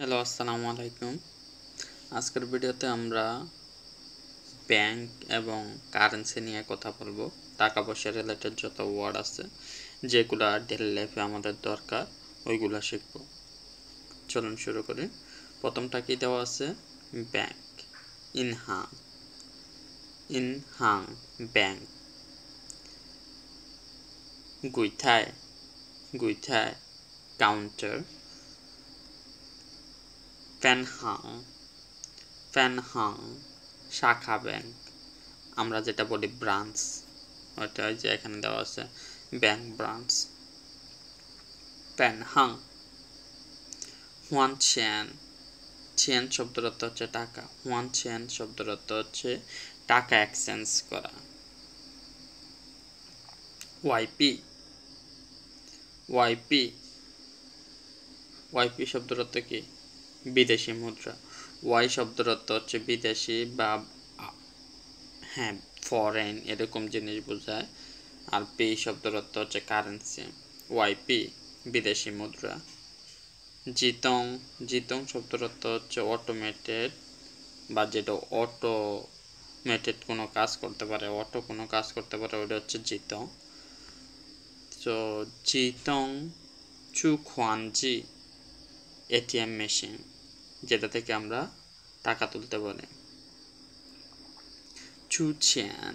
Hello, আসসালামু আলাইকুম। আজকের ভিডিওতে আমরা ব্যাংক এবং কারেন্সি নিয়ে কথা বলবো। টাকা পয়সা রিলেটেড যত ওয়ার্ড আছে যেগুলো ডেইলি লাইফে আমাদের দরকার ওইগুলো শিখব। চলুন শুরু করি। প্রথমটা কি দেওয়া আছে? ব্যাংক। ইনহাং ব্যাংক। গুইথায় কাউন্টার। ফ্যানহাং শাখা ব্যাংক। আমরা যেটা বলি ব্রাঞ্চ, ওইটা যে এখানে দেওয়া আছে ব্যাংক ব্রাঞ্চ। প্যানহাং। হুয়ানচেন। চেন শব্দের অর্থ হচ্ছে টাকা। হুয়ানচেন শব্দের অর্থ হচ্ছে টাকা এক্সচেঞ্জ করা। ওয়াইপি। ওয়াইপি শব্দের অর্থ কি? বিদেশি মুদ্রা। ওয়াই শব্দের অর্থ হচ্ছে বিদেশি বা ফরেন এরকম জিনিস বোঝায়। আর পি শব্দের অর্থ হচ্ছে কারেন্সি। ওয়াইপি বিদেশি মুদ্রা। জিতং শব্দের অর্থ হচ্ছে অটোমেটেড বা যেটা অটোমেটেড কোনো কাজ করতে পারে, ওটা হচ্ছে জিতং। তো জিতং চুখওয়ানজি এটিএম মেশিন, যেটা থেকে আমরা টাকা তুলতে পারি। চুচেন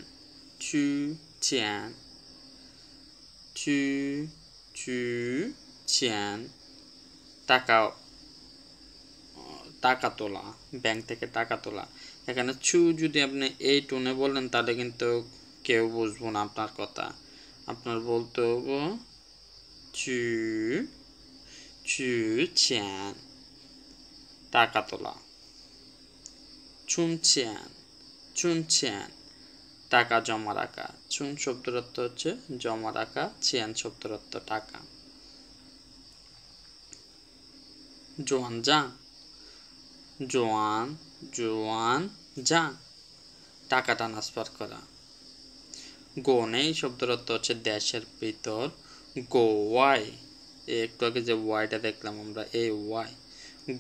টাকা তোলা, ব্যাংক থেকে টাকা তোলা। এখানে যদি আপনি এই টোনে বলেন তাহলে কিন্তু কেউ বুঝবো না আপনার কথা। আপনার বলতে হবে চুচেন টাকা তোলা। চুনচেন টাকা জমা রাখা। চুন শব্দের অর্থ হচ্ছে জমা রাখা, চেন শব্দের অর্থ টাকা। জোয়ান টাকা ট্রান্সফার করা। গোনেই শব্দের অর্থ হচ্ছে দেশের ভিতর। গোয়াই, একটু আগে যে ওয়াইটা দেখলাম আমরা, এই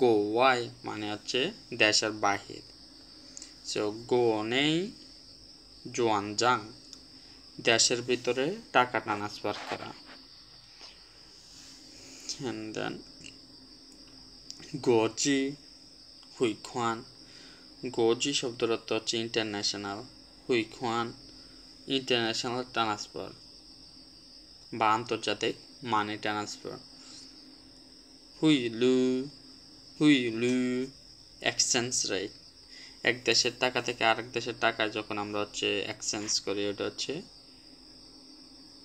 গোয়াই মানে হচ্ছে দেশের বাহির। সো গোনেই জোয়ানজাং দেশের ভিতরে টাকা ট্রান্সফার করা। and then গোজি হুইখান। গোজি শব্দের অর্থ হচ্ছে ইন্টারন্যাশনাল। হুইখান ইন্টারন্যাশনাল ট্রান্সফার বা আন্তর্জাতিক মানি ট্রান্সফার। হুইলু এক্সচেঞ্জ রেট। এক দেশের টাকা থেকে আরেক দেশের টাকায় যখন আমরা এক্সচেঞ্জ করি, ওটা হচ্ছে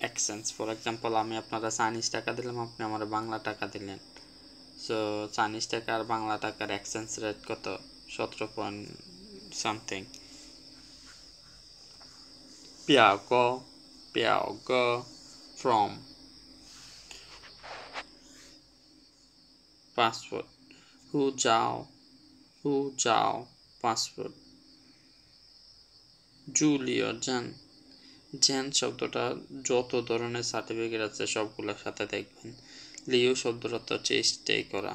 এক্সচেঞ্জ। ফর এক্সাম্পল, আমি আপনারা চাইনিজ টাকা দিলাম, আপনি আমার বাংলা টাকা দিলেন। সো চাইনিজ টাকা আর বাংলা টাকার এক্সচেঞ্জ রেট কত? 17 পিয়াওগো ফ্রম। পাসপোর্ট। হুজাও পাসপোর্ট। জুলিও জেন শব্দটা যত ধরনের সার্টিফিকেট আছে সবগুলোর সাথে দেখবেন। লিও শব্দের অর্থ হচ্ছে স্টে করা,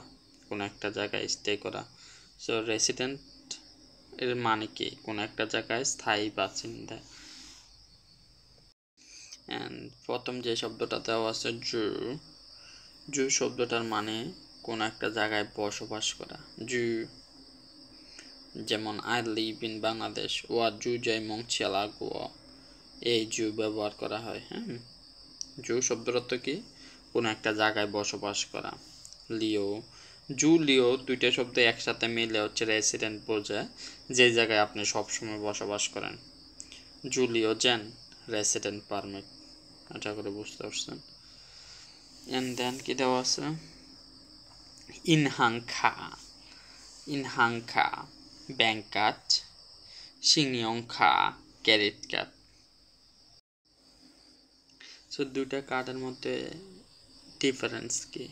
কোনো একটা জায়গায় স্টে করা। সো রেসিডেন্ট এর মানে কি? কোনো একটা জায়গায় স্থায়ী বাসিন্দা। অ্যান্ড প্রথম যে শব্দটা দেওয়া আছে জু শব্দটার মানে কোনো একটা জায়গায় বসবাস করা। যেমন আই লিভ ইন বাংলাদেশ, ওয়া জু জয় মংচিয়ালাগুয়া, এই জু ব্যবহার করা হয়। জু শব্দের অর্থ কি? কোনো একটা জায়গায় বসবাস করা। লিও দুইটা শব্দ একসাথে মিলে হচ্ছে রেসিডেন্ট বোঝায়, যে জায়গায় আপনি সবসময় বসবাস করেন। জুলিও জেন রেসিডেন্ট পারমিট। আশা করে বুঝতে পারছেন। এন্ড দেন কি দেওয়া আছে? ইনহাংখা ব্যাংক কার্ড। সিংনিয়ংখা ক্রেডিট কার্ড। সো দুইটা কার্ডের মধ্যে ডিফারেন্স কি?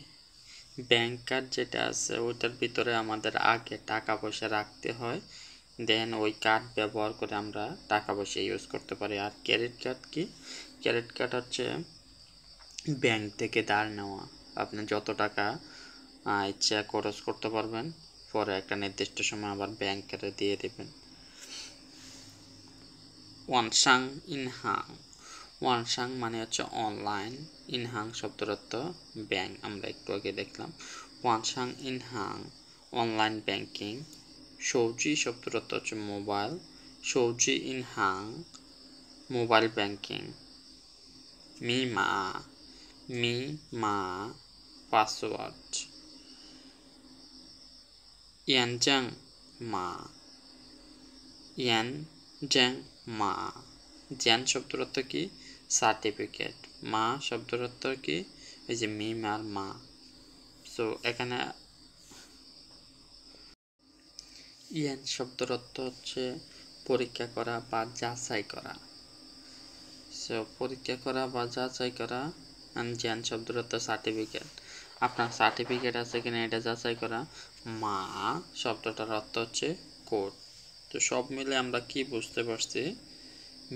ব্যাংক কার্ড যেটা আছে ওইটার ভিতরে আমাদের আগে টাকা পয়সা রাখতে হয়, দেন ওই কার্ড ব্যবহার করে আমরা টাকা পয়সা ইউজ করতে পারি। আর ক্রেডিট কার্ড কি? ক্রেডিট কার্ড হচ্ছে ব্যাংক থেকে ধার নেওয়া। আপনি যত টাকা ইচ্ছা খরচ করতে পারবেন, পরে একটা নির্দিষ্ট সময় আবার ব্যাংকে দিয়ে দেবেন। ওয়ানসাং ইনহাং, ওয়ানসাং মানে হচ্ছে অনলাইন, ইনহাং শব্দের অর্থ ব্যাংক, আমরা একটু আগে দেখলাম। ওয়ানসাং ইনহাং অনলাইন ব্যাংকিং। সৌজি শব্দের অর্থ হচ্ছে মোবাইল, সৌজি ইনহাং মোবাইল ব্যাংকিং। মিমা, মিমা পাসওয়ার্ড। ইয়ানজাং মা, ইয়ানজাং মা, জ্ঞান শব্দের অর্থ কি সার্টিফিকেট, মা শব্দের অর্থ কি এই যে মিম আর মা। সো এখানে ইয়ান শব্দের অর্থ হচ্ছে পরীক্ষা করা বা যাচাই করা। সো পরীক্ষা করা বা যাচাই করা। জ্ঞান শব্দের অর্থ সার্টিফিকেট, আপনার সার্টিফিকেট আছে কিনা এটা যাচাই করা। মা শব্দটার অর্থ হচ্ছে কোড। তো সব মিলে আমরা কি বুঝতে পারছি,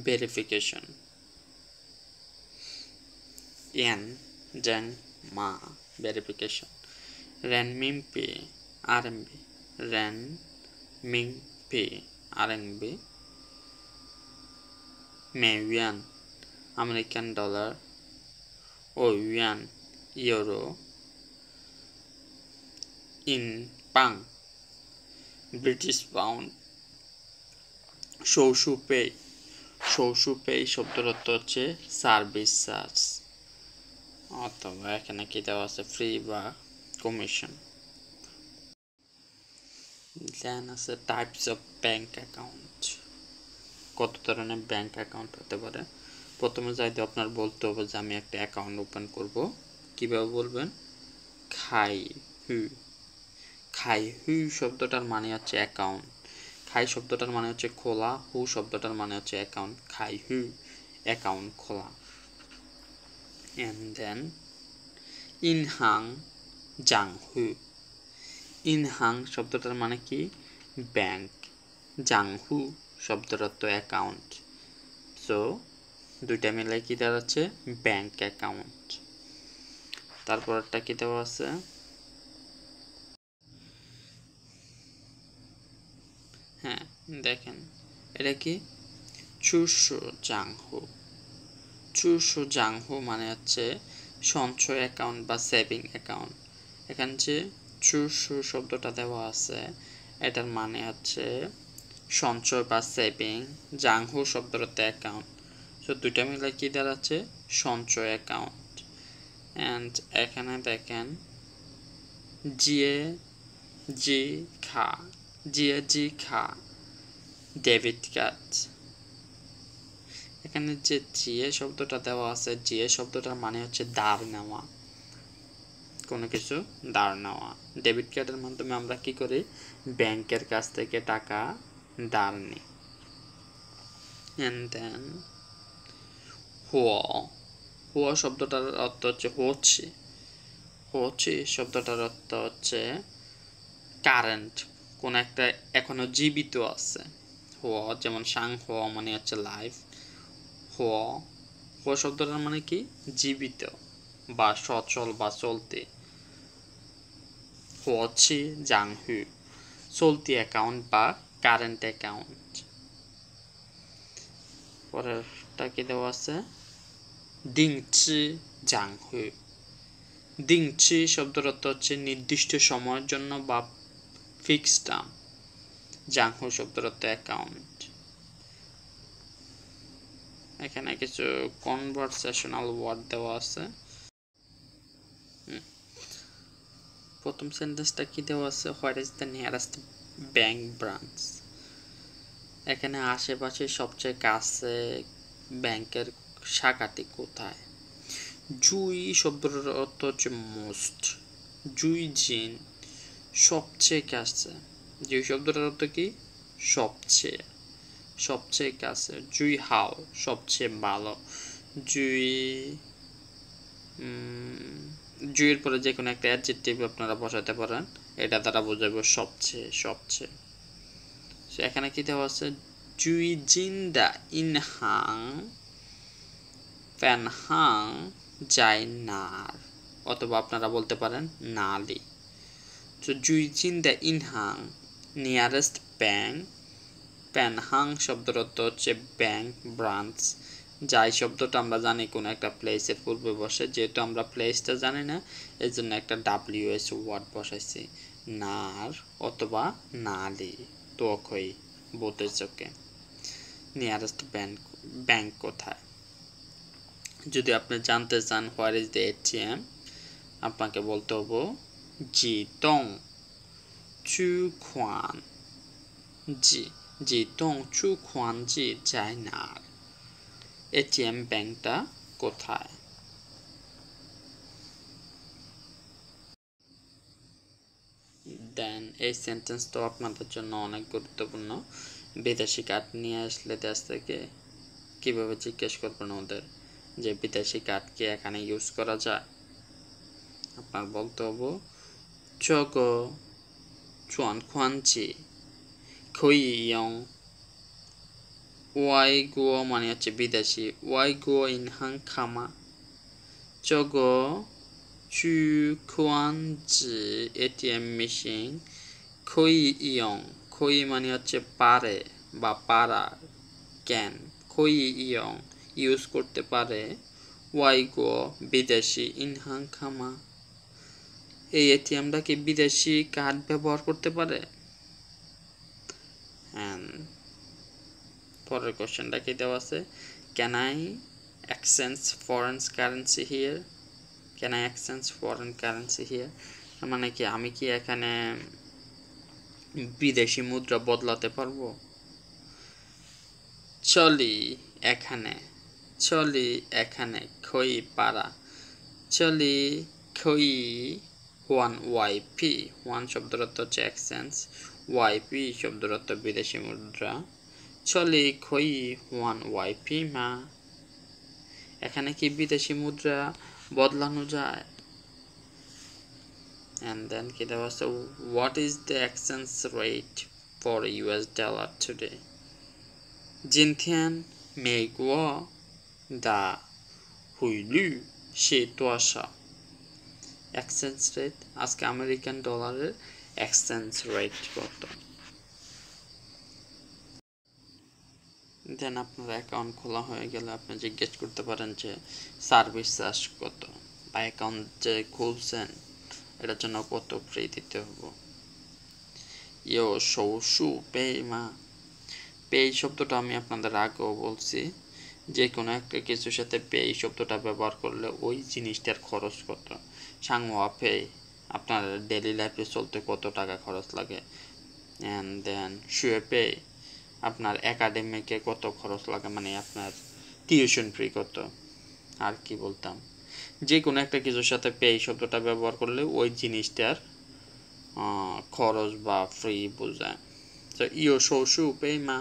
ভেরিফিকেশন। ইয়ান জাং মা ভেরিফিকেশন। রেনমিনপি আরএমবি, রেনমিনপি আরএমবি। মেইয়ান আমেরিকান ডলার, ওয়ান ইউরো, ইন পাং ব্রিটিশ পাউন্ড। শৌসুপে, শৌসুপে শব্দের অর্থ হচ্ছে সার্ভিস চার্জ, অথবা এখানে কি দেওয়া আছে ফ্রি বা কমিশন। দেন আছে টাইপস অফ ব্যাংক অ্যাকাউন্ট, কত ধরনের ব্যাংক অ্যাকাউন্ট হতে পারে। প্রথমে যাইতে আপনার বলতে হবে যে আমি একটা অ্যাকাউন্ট ওপেন করব। কিভাবে বলবেন, খাই হু, খাই হু শব্দটার মানে হচ্ছে অ্যাকাউন্ট, খাই শব্দটার মানে হচ্ছে খোলা, হু শব্দটার মানে হচ্ছে অ্যাকাউন্ট, খাই হু অ্যাকাউন্ট খোলা। এন্ড দেন ইনহাং জাং হু, ইনহাং শব্দটার মানে কি ব্যাংক, জাং হু শব্দের অর্থ অ্যাকাউন্ট। সো দুইটা মিলে কি দাঁড়াচ্ছে ব্যাংক অ্যাকাউন্ট। তারপর একটা কি দেওয়া আছে, হ্যাঁ দেখেন এটা কি চুশু জাংহু, চুশু জাংহু মানে হচ্ছে সঞ্চয় অ্যাকাউন্ট বা সেভিং অ্যাকাউন্ট। এখানে যে চুশু শব্দটা দেওয়া আছে এটার মানে হচ্ছে সঞ্চয় বা সেভিং, জাংহু শব্দের অর্থ অ্যাকাউন্ট। সো দুইটা মিলে কি দাঁড়াচ্ছে সঞ্চয় অ্যাকাউন্ট। অ্যান্ড এখানে দেখেন জিএ জি খা, জিএ জি খা ডেবিট কার্ড। এখানে যে জিএ শব্দটা দেওয়া আছে, জিএ শব্দটার মানে হচ্ছে ধার নেওয়া, কোনো কিছু ধার নেওয়া। ডেবিট কার্ডের মাধ্যমে আমরা কি করি, ব্যাংকের কাছ থেকে টাকা ধার নিই। এন্ড দেন হুয়া, হুয়া শব্দটার অর্থ হচ্ছে হচ্ছে, হচ্ছে শব্দটার অর্থ হচ্ছে কারেন্ট, কোন একটা এখনো জীবিত আছে। হুয়া যেমন সাং হুয়া মানে হচ্ছে লাইফ, হুয়া, হুয়া শব্দটার মানে কি জীবিত বা সচল বা চলতে। হচ্ছে জাংহু চলতি অ্যাকাউন্ট বা কারেন্ট অ্যাকাউন্ট। পরেরটা কি দেওয়া আছে, দিংচি জাংহু, দিংচি শব্দের অর্থ হচ্ছে নির্দিষ্ট সময়ের জন্য বা ফিক্সড টার্ম, জাংহু শব্দের অর্থ অ্যাকাউন্ট। এখানে কিছু কনভারসেশনাল ওয়ার্ড দেওয়া আছে। প্রথম সেন্টেন্সটা কি দেওয়া আছে, what is the nearest bank branch. এখানে আশেপাশে সবচেয়ে কাছে ব্যাংকের শাখাটি কোথায়। জুই শব্দের অর্থ হচ্ছে মোস্ট, জুই জিন সবচেয়ে কাছে, জুই শব্দটার অর্থ কি সবচেয়ে, সবচেয়ে কাছে। জুই হাও সবচেয়ে ভালো, জুই জুইয়ের পরে যে কোনো একটা অ্যাডজেক্টিভ আপনারা বসাতে পারেন, এটা দ্বারা বোঝাবো সবচেয়ে, সবচেয়ে। এখানে কি দেওয়া আছে, জুই জিন্দা ইনহাং ফ্যানহাং জাই নার, অথবা আপনারা বলতে পারেন নালি। So জুইচিন দ্য ইনহাং নিয়ারেস্ট ব্যাংক প্যানহাং শব্দের অর্থ হচ্ছে ব্যাংক ব্রাঞ্চ। যাই শব্দটা আমরা জানি কোনো একটা প্লেসের পূর্বে বসে, যেহেতু আমরা প্লেসটা জানি না এই জন্য একটা WS ওয়ার্ড বসাইছি, নার অথবা নালি তোখই বোধের চোখে। নিয়ারেস্ট ব্যাংক কোথায়? যদি আপনি জানতে চান হোয়ার ইজ দ্য ATM, আপনাকে বলতে হবে জিদং চুখান জিদং চুখান জি যায় না। ATM ব্যাংকটা কোথায়? দেন এই সেন্টেন্সটা আপনাদের জন্য অনেক গুরুত্বপূর্ণ। বিদেশি কার্ড নিয়ে আসলে দেশ থেকে কিভাবে জিজ্ঞেস করবেন ওদের যে বিদেশি কার্ড কি এখানে ইউজ করা যায়? আপনার বলতে হবে চগ চুয়ান খুয়ানচি খই ইয়ং ওয়াই গো মানে হচ্ছে বিদেশি, ওয়াই গো ইনহাং খামা চগ চু খুয়ানচি ATM মেশিন খই ইয়ং, খই মানে হচ্ছে পারে বা পারা ক্যান, খই ইয়ং ইউজ করতে পারে, ওয়াই গো বিদেশি ইনহাং খামা এই ATMটা কি বিদেশি কার্ড ব্যবহার করতে পারে? পরের কোশ্চেনটা কি দেওয়া আছে, can I exchange foreign currency here? Can I exchange foreign currency here মানে কি আমি কি এখানে বিদেশি মুদ্রা বদলাতে পারবো? চলি এখানে খই পারা, চলি খই ওয়ান ওয়াইপি, ওয়ান শব্দের অর্থ হচ্ছে এক্সচেঞ্জ, ওয়াইপি শব্দের অর্থ বিদেশি মুদ্রা, চলি খই ওয়ান ওয়াইপি মা এখানে কি বিদেশি মুদ্রা বদলানো যায়? And then কি দেওয়া আছে, what is the exchange rate for US dollar today? জিনথিয়ান মেগুয়া দা হুইলু সে তোয়াশা। এক্সচেঞ্জ রেট আজকে আমেরিকান ডলারের এক্সচেঞ্জ রেট কত? দেন আপনার অ্যাকাউন্ট খোলা হয়ে গেলে আপনি জিজ্ঞেস করতে পারেন যে সার্ভিস চার্জ কত, বা অ্যাকাউন্ট যে খুলছেন এটার জন্য কত ফ্রি দিতে হবে। ইয়ো সৌসু পে মা, পে শব্দটা আমি আপনাদের আগেও বলছি, যে কোনো একটা কিছুর সাথে পে শব্দটা ব্যবহার করলে ওই জিনিসটার খরচ কত। সাংওয়া পে আপনার ডেইলি লাইফে চলতে কত টাকা খরচ লাগে। অ্যান্ড দেন শুয়ে পে আপনার একাডেমিকে কত খরচ লাগে, মানে আপনার টিউশন ফি কত। আর কি বলতাম, যে কোনো একটা কিছুর সাথে পে শব্দটা ব্যবহার করলে ওই জিনিসটার খরচ বা ফ্রি বোঝায়। তো ইও শৌসু পে মা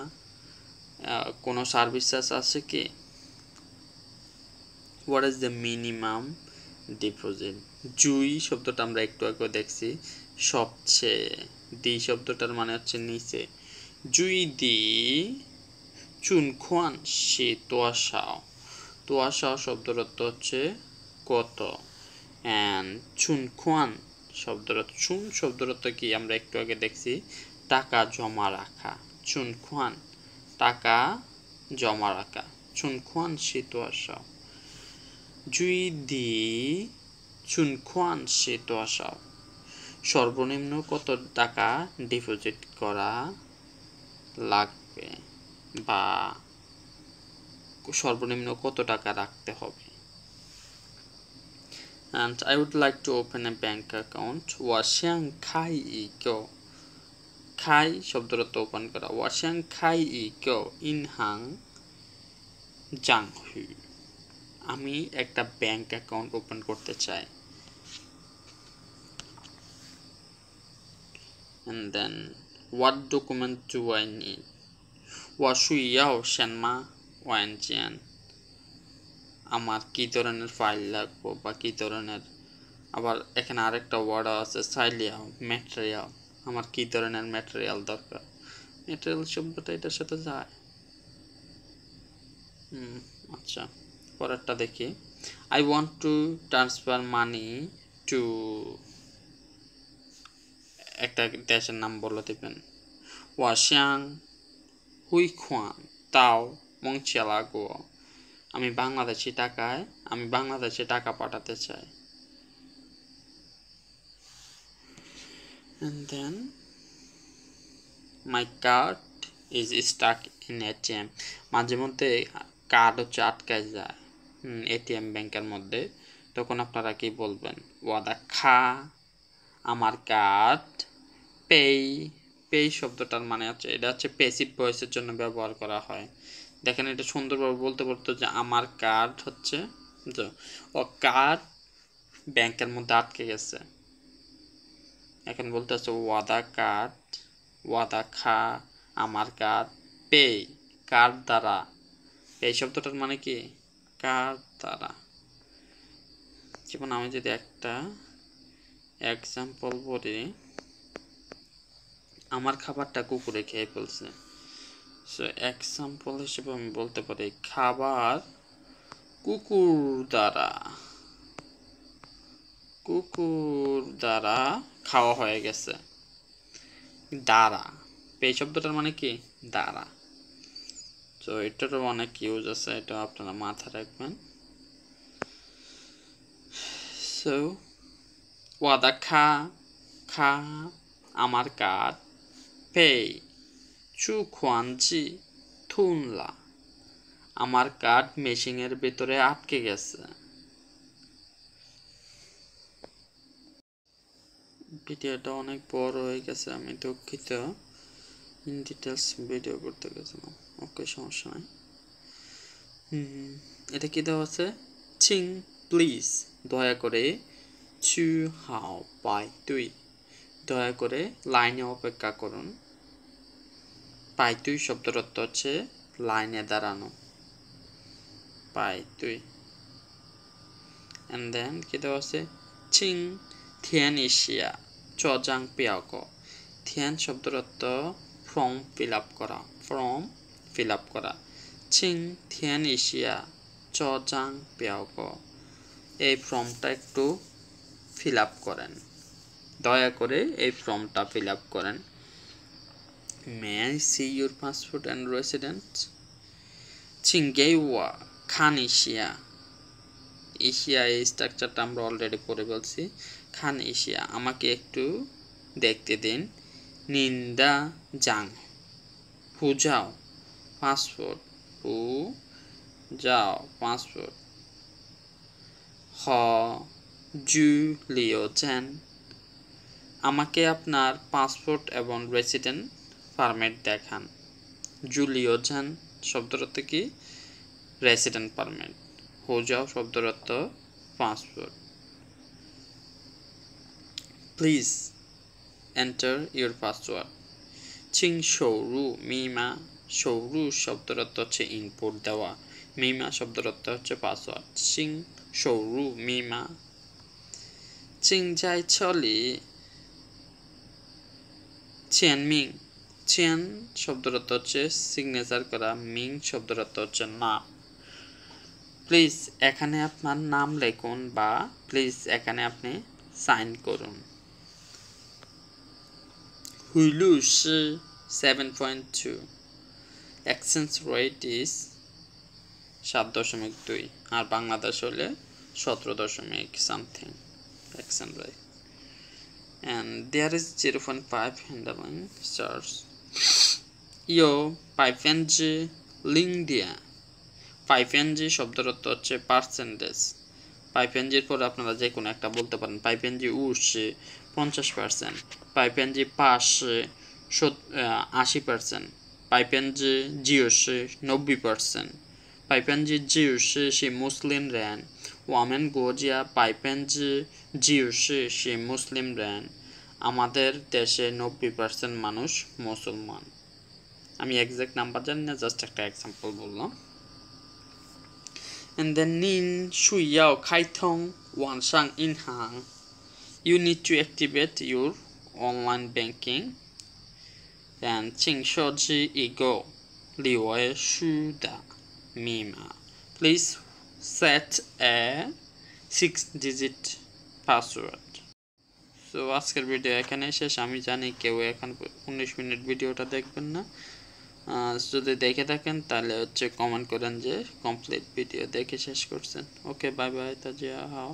কোনো সার্ভিস চার্জ আছে কি? What is the minimum deposit? জুই শব্দটা আমরা একটু আগে দেখছি সবচেয়ে, দি শব্দটার মানে হচ্ছে নিচে, জুই দি চুনখোয়ান সে তোয়াশাও, তোয়াশাও শব্দের অর্থ হচ্ছে কত, অ্যান্ড চুনখোয়ান শব্দের অর্থ, চুন শব্দের অর্থ কি আমরা একটু আগে দেখছি টাকা জমা রাখা, চুনখোয়ান টাকা জমা রাখা, চুনখোয়ান সে তোয়াশাও, জুই দি চুনখোয়ান সে তোয়াশাও সর্বনিম্ন কত টাকা ডিপোজিট করা লাগবে বা সর্বনিম্ন কত টাকা রাখতে হবে। And I would like to open a bank account. 我想开一个 খাই শব্দের অর্থ ওপেন করা, 我想开一个银行账户আমি একটা ব্যাংক অ্যাকাউন্ট ওপেন করতে চাই। And then what document do I need? 我需要什么文件? আমার কি ধরনের ফাইল লাগবে বা কি ধরনের, আবার এখানে আরেকটা ওয়ার্ড আছে সাইলিয়াও ম্যাটেরিয়াল, আমার কি ধরনের ম্যাটেরিয়াল দরকার। ম্যাটেরিয়াল শব্দটা এটার সাথে যায়। আচ্ছা পরেরটা দেখি, I want to transfer money to একটা দেশের নাম বলে দিবেন। ওয়াশাং হুই খুয়ান তাও মংচিয়ালাগো, আমি বাংলাদেশে টাকা পাঠাতে চাই। And then my card is stuck in ATM, মাঝে মধ্যে কার্ড হচ্ছে আটকায় যায় এটিএম ব্যাংকের মধ্যে, তখন আপনারা কি বলবেন? ওয়াদা খা আমার কার্ড পেই। পেই শব্দটার মানে হচ্ছে, এটা হচ্ছে প্যাসিভ ভয়েসের জন্য ব্যবহার করা হয়। দেখেন এটা সুন্দরভাবে বলতে পারতো যে আমার কার্ড হচ্ছে ও কার্ড ব্যাংকের মধ্যে আটকে গেছে। এখন বলতে হচ্ছে ওয়াদা কার্ড, ওয়াদা খা আমার কার্ড পে কার্ড দ্বারা। এই শব্দটার মানে কি? কার্ড দ্বারা। যেমন আমি যদি একটা এক্সাম্পল বলি, আমার খাবারটা কুকুরে খেয়ে ফেলছে। সো এক্সাম্পল হিসেবে আমি বলতে পারি খাবার কুকুর দ্বারা খাওয়া হয়ে গেছে। দ্বারা, এই শব্দটার মানে কি? দ্বারা। তো এটারও অনেক ইউজ আছে, এটা আপনারা মাথায় রাখবেন। সো ওয়াদা খা আমার কার্ড পে চু খুয়ানজি থুনলা, আমার কার্ড মেশিনের ভিতরে আটকে গেছে। ভিডিওটা অনেক বড় হয়ে গেছে, আমি দুঃখিত। ইন ডিটেলস ভিডিও করতে গেছিলাম। ওকে, সমস্যা নাই। এটা কি দেওয়া আছে? চিং প্লিজ, দয়া করে। চু হাও পাই তুই, দয়া করে লাইনে অপেক্ষা করুন। পাই তুই শব্দের অর্থ হচ্ছে লাইনে দাঁড়ানো। পাই তুই। এন্ড দেন কি দেওয়া আছে? চিং থিয়ান এশিয়া চজাং পিয়াকো, থিয়ান শব্দের অর্থ ফর্ম ফিল আপ করা। চিং থিয়ান এশিয়া চজাং পিয়াকো, এই ফর্মটা একটু ফিল আপ করেন, দয়া করে এই ফর্মটা ফিল আপ করেন। May I see your passport and residence? চিং গেইওয়া খান এশিয়া, এশিয়া এই স্ট্রাকচারটা আমরা অলরেডি পড়ে বলছি। খান এশিয়া, আমাকে একটু দেখতে দিন। নিন্দা জাং হু যাও পাসপোর্ট, হু যাও পাসপোর্ট। হ জু লিও চেন, আমাকে আপনার পাসপোর্ট এবং রেসিডেন্ট পারমিট দেখান। জুলিও চেন শব্দের অর্থ কি? Resident permit. হো যাও শব্দের অর্থ passport. Please enter your password. চিং সৌরু মিমা, সৌরু শব্দের অর্থ হচ্ছে ইনপুট দেওয়া, মিমা শব্দের অর্থ হচ্ছে পাসওয়ার্ড। চিং সৌরু মিমা। চিং যাই চলি চেন মিং, চেন শব্দের অর্থ হচ্ছে সিগনেচার করা, মিং শব্দের অর্থ হচ্ছে নাম। প্লিজ এখানে আপনার নাম লিখুন, বা প্লিজ এখানে আপনি সাইন করুন। হুইলু সি 7.2, এক্সচেঞ্জ রেট ইজ 7.2, আর বাংলাদেশ হলে 17 something exchange rate. And there is 0.5 handling charge. Yo 5NG Lingdia, 5NG শব্দের অর্থ হচ্ছে পার্সেন্টেজ। 5NG এর পরে আপনারা যে কোনো একটা বলতে পারেন। 5NG 50%, 5NG 80%, 5NG 90%, 5NG 是মুসলিম人，我们国家90%是মুসলিম人，আমাদের দেশে 90% মানুষ মুসলমান। আমি এক্সাক্ট নাম্বার জানি না, জাস্ট একটা এক্সাম্পল বললাম। And then 您需要开通网上银行 you need to activate your online banking and 请设置一个6位数的密码 please set a 6-digit password. So আজকের ভিডিও এখানে শেষ। আমি জানি কেউ এখন 19 মিনিট ভিডিওটা দেখবেন না। যদি দেখে থাকেন তাহলে হচ্ছে কমেন্ট করেন যে কমপ্লিট ভিডিও দেখে শেষ করছেন। ওকে, বাই বাই, তাজিয়া হাও।